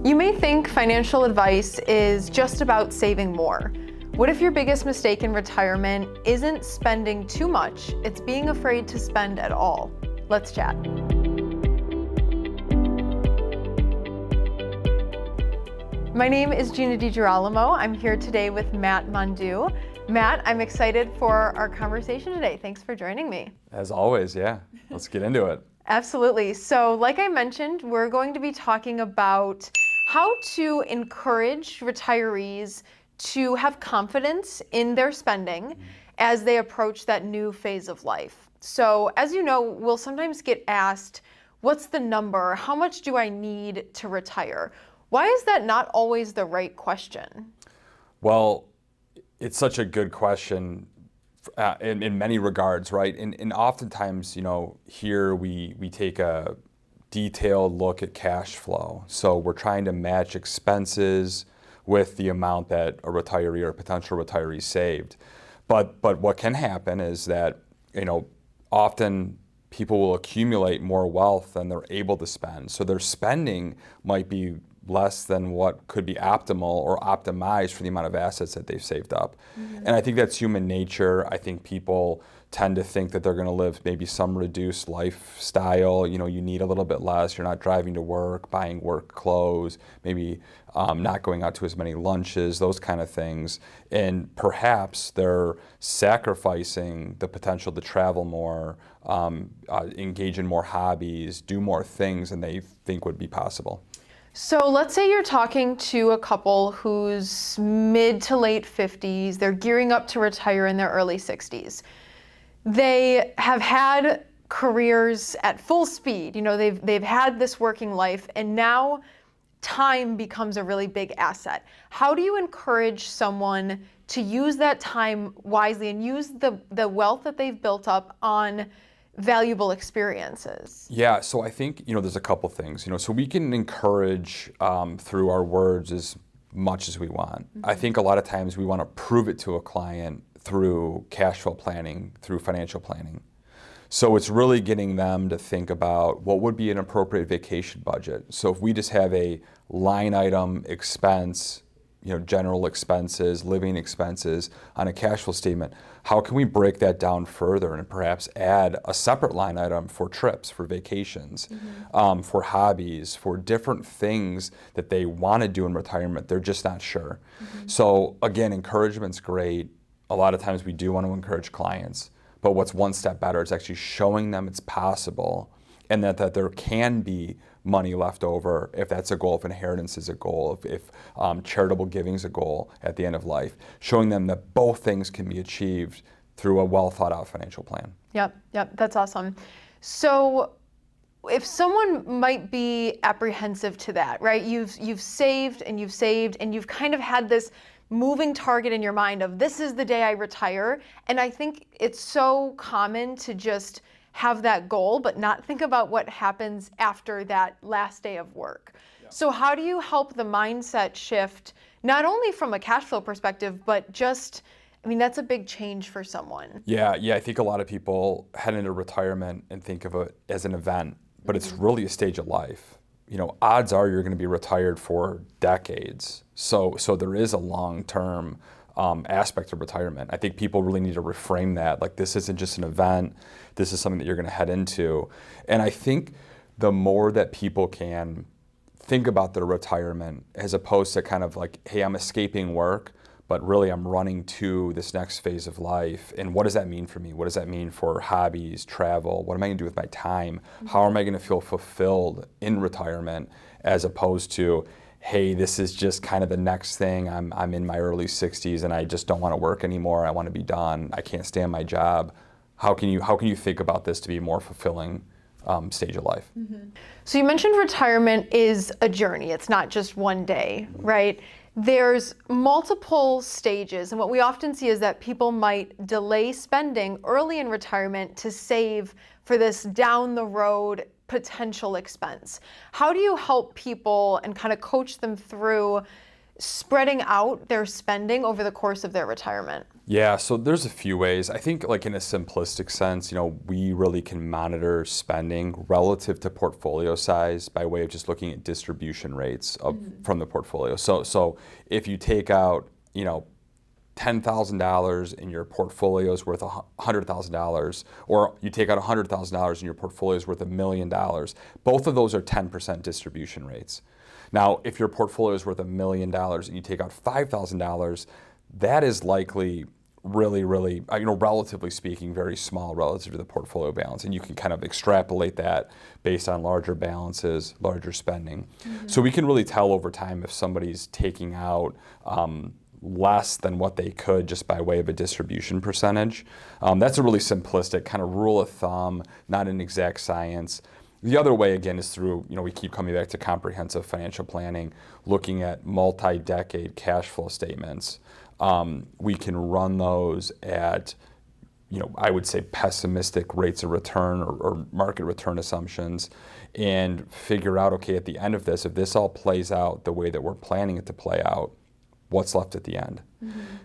You may think financial advice is just about saving more. What if your biggest mistake in retirement isn't spending too much, it's being afraid to spend at all? Let's chat. My name is Gina DiGirolamo. I'm here today with Matt Mondoux. Matt, I'm excited for our conversation today. Thanks for joining me. As always, yeah. Let's get into it. Absolutely. So like I mentioned, we're going to be talking about how to encourage retirees to have confidence in their spending as they approach that new phase of life. So as you know, we'll sometimes get asked, what's the number? How much do I need to retire? Why is that not always the right question? Well, it's such a good question in many regards, right? And oftentimes, here we take a detailed look at cash flow. So we're trying to match expenses with the amount that a retiree or a potential retiree saved. But what can happen is that, often people will accumulate more wealth than they're able to spend. So their spending might be less than what could be optimal or optimized for the amount of assets that they've saved up. And I think that's human nature. I think people tend to think that they're going to live maybe some reduced lifestyle. You need a little bit less. You're not driving to work, buying work clothes, maybe not going out to as many lunches, those kind of things. And perhaps they're sacrificing the potential to travel more, engage in more hobbies, do more things than they think would be possible. So let's say you're talking to a couple who's mid to late 50s, they're gearing up to retire in their early 60s. They have had careers at full speed, they've had this working life, and now time becomes a really big asset. How do you encourage someone to use that time wisely and use the wealth that they've built up on valuable experiences? Yeah, so I think, there's a couple things, so we can encourage through our words as much as we want. I think a lot of times we want to prove it to a client through cash flow planning, through financial planning. So it's really getting them to think about what would be an appropriate vacation budget. So if we just have a line item expense, general expenses, living expenses on a cash flow statement, how can we break that down further and perhaps add a separate line item for trips, for vacations, for hobbies, for different things that they want to do in retirement, they're just not sure. So again, encouragement's great. A lot of times we do want to encourage clients, but what's one step better is actually showing them it's possible and that there can be money left over if that's a goal, if inheritance is a goal, if charitable giving is a goal at the end of life, showing them that both things can be achieved through a well thought out financial plan. Yep, that's awesome. So if someone might be apprehensive to that, right? You've saved and you've kind of had this moving target in your mind of this is the day I retire. And I think it's so common to just have that goal, but not think about what happens after that last day of work. Yeah. So how do you help the mindset shift, not only from a cash flow perspective, but just, that's a big change for someone. Yeah, I think a lot of people head into retirement and think of it as an event, but it's really a stage of life. Odds are you're going to be retired for decades. So there is a long-term aspect of retirement. I think people really need to reframe that. Like, this isn't just an event. This is something that you're going to head into. And I think the more that people can think about their retirement as opposed to kind of like, hey, I'm escaping work, but really I'm running to this next phase of life. And what does that mean for me? What does that mean for hobbies, travel? What am I going to do with my time? How am I going to feel fulfilled in retirement, as opposed to, hey, this is just kind of the next thing. I'm in my early 60s and I just don't want to work anymore. I want to be done. I can't stand my job. How can you think about this to be a more fulfilling stage of life? So you mentioned retirement is a journey. It's not just one day, right? There's multiple stages, and what we often see is that people might delay spending early in retirement to save for this down the road potential expense. How do you help people and kind of coach them through spreading out their spending over the course of their retirement? Yeah, so there's a few ways. I think like in a simplistic sense, we really can monitor spending relative to portfolio size by way of just looking at distribution rates from the portfolio. So if you take out, $10,000 in your portfolio is worth $100,000, or you take out $100,000 and your portfolio is worth $1 million, both of those are 10% distribution rates. Now, if your portfolio is worth $1 million and you take out $5,000, that is likely really, really, relatively speaking, very small relative to the portfolio balance. And you can kind of extrapolate that based on larger balances, larger spending. So we can really tell over time if somebody's taking out less than what they could just by way of a distribution percentage. That's a really simplistic kind of rule of thumb, not an exact science. The other way, again, is through, we keep coming back to comprehensive financial planning, looking at multi-decade cash flow statements. We can run those at, I would say pessimistic rates of return or market return assumptions, and figure out, okay, at the end of this, if this all plays out the way that we're planning it to play out, what's left at the end?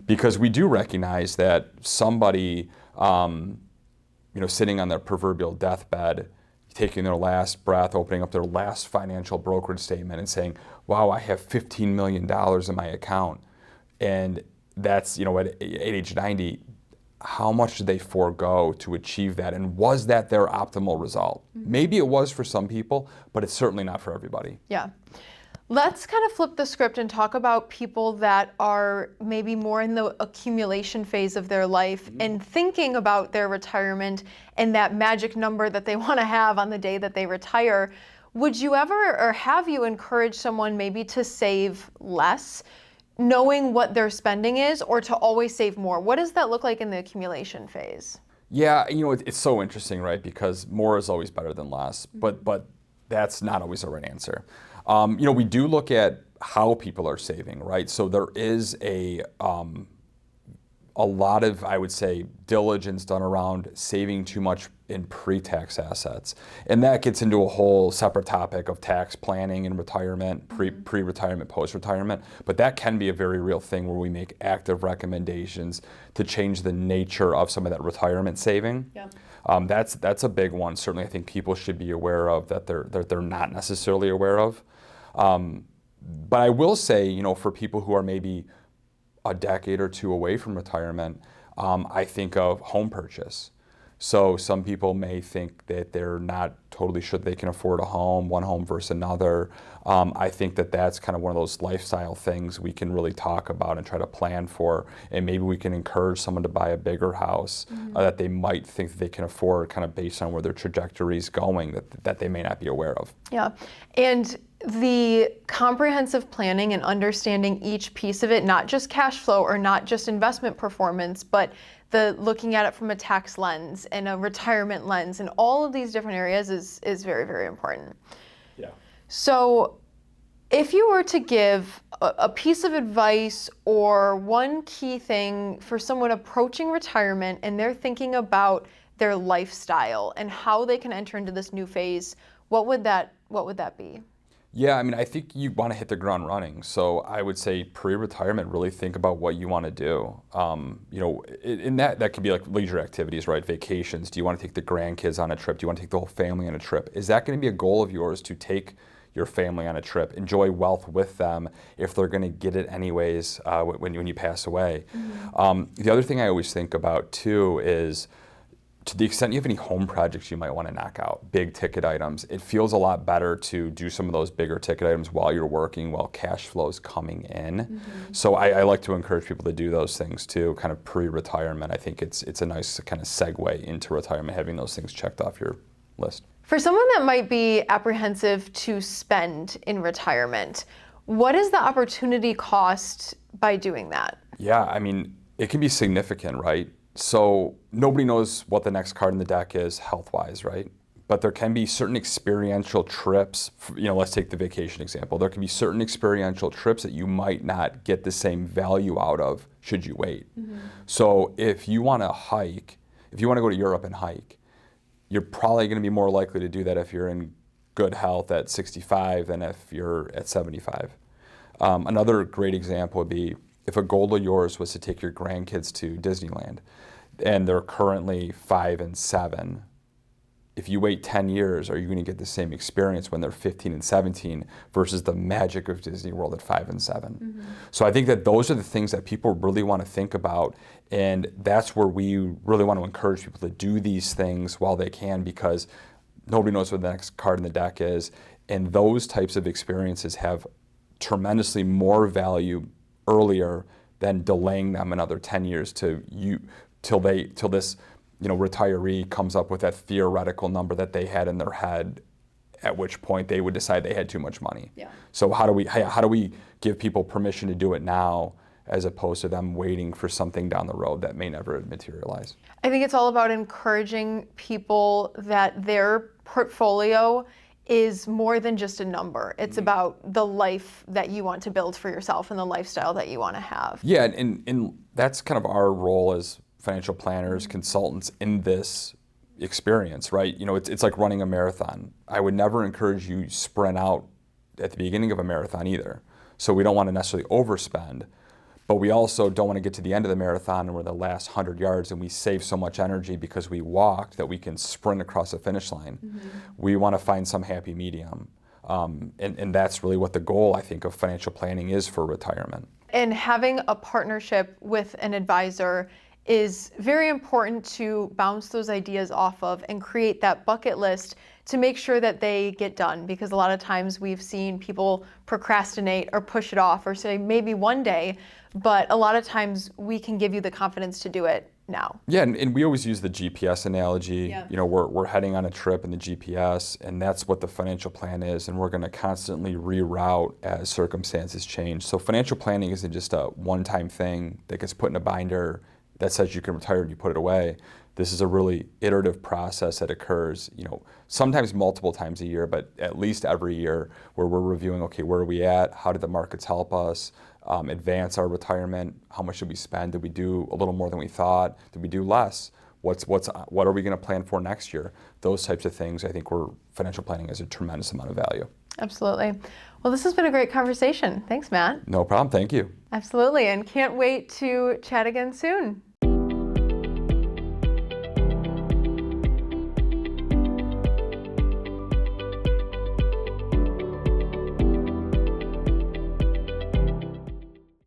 Because we do recognize that somebody, sitting on their proverbial deathbed, taking their last breath, opening up their last financial brokerage statement and saying, wow, I have $15 million in my account. And that's, at age 90, how much did they forego to achieve that? And was that their optimal result? Maybe it was for some people, but it's certainly not for everybody. Yeah. Let's kind of flip the script and talk about people that are maybe more in the accumulation phase of their life and thinking about their retirement and that magic number that they want to have on the day that they retire. Would you ever, or have you encouraged someone maybe to save less, knowing what their spending is, or to always save more? What does that look like in the accumulation phase? Yeah, it's so interesting, right? Because more is always better than less, but that's not always the right answer. We do look at how people are saving, right? So there is a lot of, I would say, diligence done around saving too much in pre-tax assets. And that gets into a whole separate topic of tax planning and retirement, pre-retirement, post-retirement. But that can be a very real thing where we make active recommendations to change the nature of some of that retirement saving. Yeah. That's a big one. Certainly, I think people should be aware of that they're not necessarily aware of. But I will say, for people who are maybe a decade or two away from retirement, I think of home purchase. So some people may think that they're not totally sure they can afford a home, one home versus another. I think that that's kind of one of those lifestyle things we can really talk about and try to plan for. And maybe we can encourage someone to buy a bigger house that they might think that they can afford, kind of based on where their trajectory is going, that they may not be aware of. Yeah. And the comprehensive planning and understanding each piece of it, not just cash flow or not just investment performance, but the looking at it from a tax lens and a retirement lens and all of these different areas is very, very important. Yeah. So if you were to give a piece of advice or one key thing for someone approaching retirement and they're thinking about their lifestyle and how they can enter into this new phase, what would that be? Yeah, I think you want to hit the ground running. So I would say pre-retirement, really think about what you want to do. In that could be like leisure activities, right? Vacations. Do you want to take the grandkids on a trip? Do you want to take the whole family on a trip? Is that going to be a goal of yours to take your family on a trip, enjoy wealth with them if they're going to get it anyways when you pass away? The other thing I always think about too is, to the extent you have any home projects you might want to knock out, big ticket items, it feels a lot better to do some of those bigger ticket items while you're working, while cash flow is coming in. So I like to encourage people to do those things too, kind of pre-retirement. I think it's a nice kind of segue into retirement, having those things checked off your list. For someone that might be apprehensive to spend in retirement, what is the opportunity cost by doing that? Yeah, it can be significant, right? So nobody knows what the next card in the deck is health-wise, right? But there can be certain experiential trips, let's take the vacation example. There can be certain experiential trips that you might not get the same value out of should you wait. So if you want to hike, if you want to go to Europe and hike, you're probably going to be more likely to do that if you're in good health at 65 than if you're at 75. Another great example would be if a goal of yours was to take your grandkids to Disneyland, and they're currently 5 and 7. If you wait 10 years, are you going to get the same experience when they're 15 and 17 versus the magic of Disney World at 5 and 7? Mm-hmm. So I think that those are the things that people really want to think about, and that's where we really want to encourage people to do these things while they can, because nobody knows what the next card in the deck is, and those types of experiences have tremendously more value earlier than delaying them another 10 years till this retiree comes up with that theoretical number that they had in their head, at which point they would decide they had too much money. Yeah. So how do we give people permission to do it now, as opposed to them waiting for something down the road that may never materialize? I think it's all about encouraging people that their portfolio is more than just a number. It's about the life that you want to build for yourself and the lifestyle that you want to have. Yeah, and that's kind of our role as financial planners, consultants in this experience, right? It's like running a marathon. I would never encourage you sprint out at the beginning of a marathon either. So we don't want to necessarily overspend, but we also don't want to get to the end of the marathon and we're the last 100 yards and we save so much energy because we walked that we can sprint across the finish line. Mm-hmm. We want to find some happy medium. And that's really what the goal, I think, of financial planning is for retirement. And having a partnership with an advisor is very important to bounce those ideas off of and create that bucket list to make sure that they get done, because a lot of times we've seen people procrastinate or push it off or say maybe one day, but a lot of times we can give you the confidence to do it now. Yeah, and we always use the GPS analogy. Yeah. We're heading on a trip in the GPS, and that's what the financial plan is, and we're going to constantly reroute as circumstances change. So financial planning isn't just a one-time thing that gets put in a binder that says you can retire and you put it away. This is a really iterative process that occurs, sometimes multiple times a year, but at least every year, where we're reviewing, okay, where are we at? How did the markets help us advance our retirement? How much did we spend? Did we do a little more than we thought? Did we do less? What are we going to plan for next year? Those types of things, I think financial planning has a tremendous amount of value. Absolutely. Well, this has been a great conversation. Thanks, Matt. No problem. Thank you. Absolutely. And can't wait to chat again soon.